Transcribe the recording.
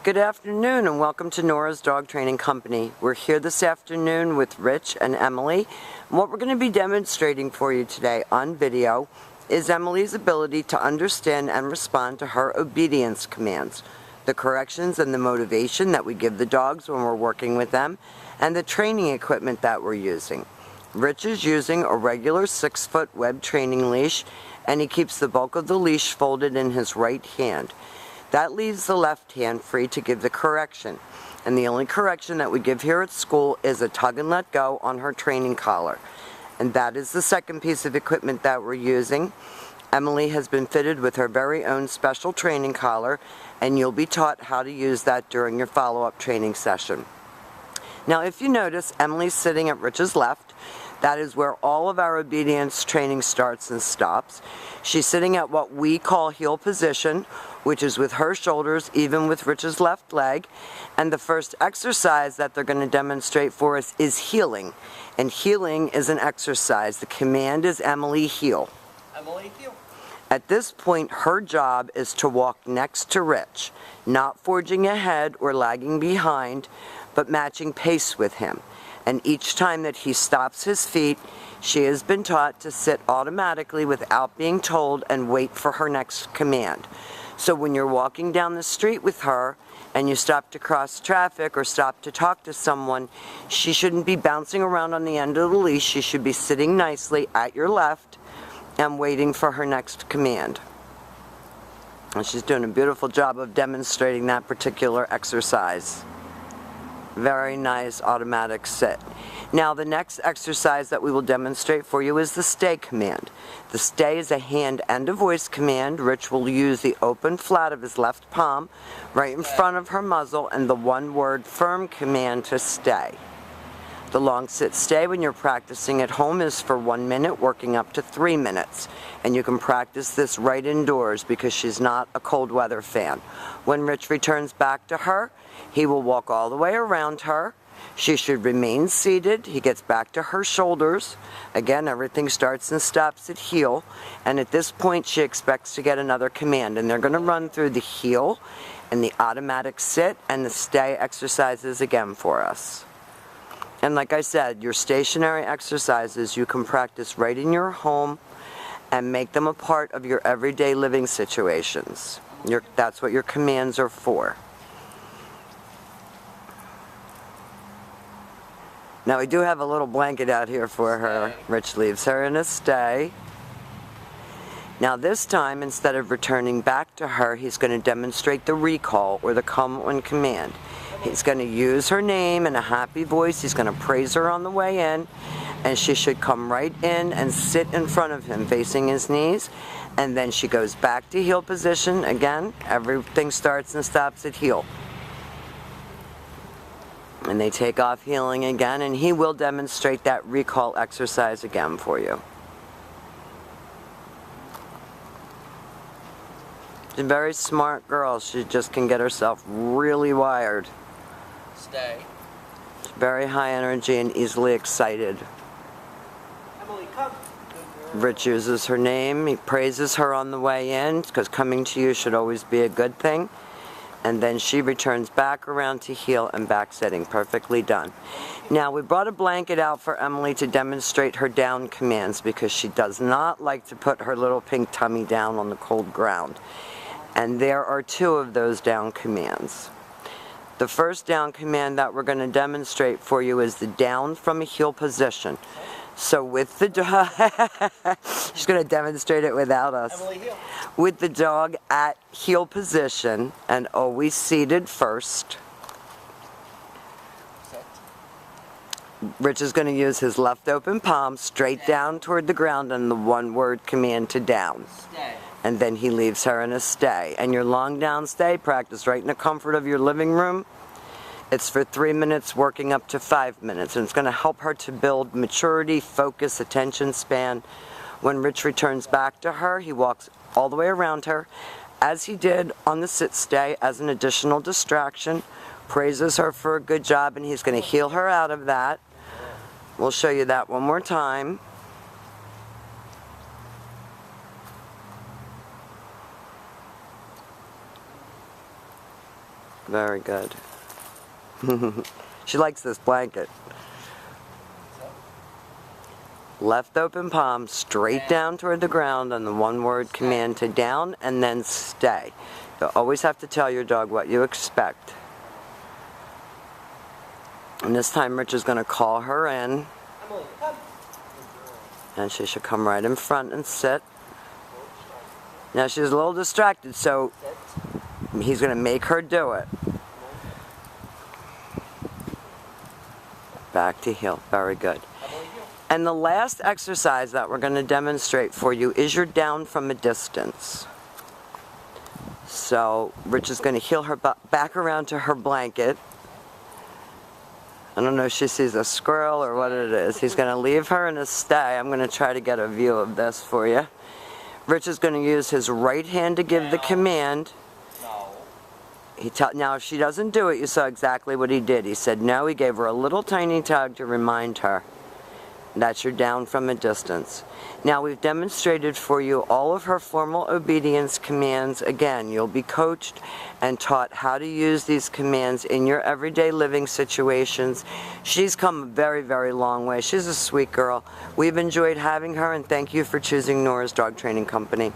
Good afternoon and welcome to Nora's Dog Training Company. We're here this afternoon with Rich and Emily. And what we're going to be demonstrating for you today on video is Emily's ability to understand and respond to her obedience commands, the corrections and the motivation that we give the dogs when we're working with them, and the training equipment that we're using. Rich is using a regular 6-foot web training leash, and he keeps the bulk of the leash folded in his right hand. That leaves the left hand free to give the correction. And the only correction that we give here at school is a tug and let go on her training collar. And that is the second piece of equipment that we're using. Emily has been fitted with her very own special training collar, and you'll be taught how to use that during your follow-up training session. Now, if you notice, Emily's sitting at Rich's left. That is where all of our obedience training starts and stops. She's sitting at what we call heel position, which is with her shoulders even with Rich's left leg. And the first exercise that they're going to demonstrate for us is heeling. And heeling is an exercise. The command is Emily heel. Emily heel. At this point, her job is to walk next to Rich, not forging ahead or lagging behind, but matching pace with him. And each time that he stops his feet, she has been taught to sit automatically without being told and wait for her next command. So when you're walking down the street with her and you stop to cross traffic or stop to talk to someone, she shouldn't be bouncing around on the end of the leash. She should be sitting nicely at your left and waiting for her next command. And she's doing a beautiful job of demonstrating that particular exercise. Very nice automatic sit. Now the next exercise that we will demonstrate for you is the stay command. The stay is a hand and a voice command. Rich will use the open flat of his left palm right in front of her muzzle and the one-word firm command to stay. The long sit stay when you're practicing at home is for 1 minute, working up to 3 minutes. And you can practice this right indoors because she's not a cold weather fan. When Rich returns back to her, he will walk all the way around her. She should remain seated. He gets back to her shoulders. Again, everything starts and stops at heel. And at this point, she expects to get another command. And they're going to run through the heel and the automatic sit and the stay exercises again for us. And like I said, your stationary exercises you can practice right in your home and make them a part of your everyday living situations. That's what your commands are for. Now we do have a little blanket out here for her. Rich leaves her in a stay. Now this time, instead of returning back to her, he's going to demonstrate the recall or the come when command. He's going to use her name in a happy voice. He's going to praise her on the way in, and she should come right in and sit in front of him facing his knees, and then she goes back to heel position. Again, everything starts and stops at heel. And they take off heeling again, and he will demonstrate that recall exercise again for you. She's a very smart girl. She just can get herself really wired. Stay. She's very high energy and easily excited. Emily, come. Rich uses her name. He praises her on the way in because coming to you should always be a good thing. And then she returns back around to heel and back sitting. Perfectly done. Now we brought a blanket out for Emily to demonstrate her down commands because she does not like to put her little pink tummy down on the cold ground. And there are 2 of those down commands. The first down command that we're going to demonstrate for you is the down from a heel position. So with the dog, she's going to demonstrate it without us. Emily heel. With the dog at heel position and always seated first. Sit. Rich is going to use his left open palm straight down toward the ground and the one-word command to down. Stay. And then he leaves her in a stay. And your long down stay practice right in the comfort of your living room. It's for 3 minutes, working up to 5 minutes. And it's going to help her to build maturity, focus, attention span. When Rich returns back to her, he walks all the way around her, as he did on the sit stay as an additional distraction. Praises her for a good job, and he's going to heel her out of that. We'll show you that one more time. Very good. She likes this blanket. Left open palm straight down toward the ground on the one-word command to down and then stay. You always have to tell your dog what you expect. And this time Rich is going to call her in. Emily, come. And she should come right in front and sit. Now she's a little distracted, so he's going to make her do it. Back to heel. Very good. And the last exercise that we're going to demonstrate for you is your down from a distance. So Rich is going to heel her back around to her blanket. I don't know if she sees a squirrel or what it is. He's going to leave her in a stay. I'm going to try to get a view of this for you. Rich is going to use his right hand to give the command. No. Now if she doesn't do it, you saw exactly what he did. He said no. He gave her a little tiny tug to remind her. That's your down from a distance. Now we've demonstrated for you all of her formal obedience commands. Again, you'll be coached and taught how to use these commands in your everyday living situations. She's come a very, very long way. She's a sweet girl. We've enjoyed having her, and thank you for choosing Nora's Dog Training Company.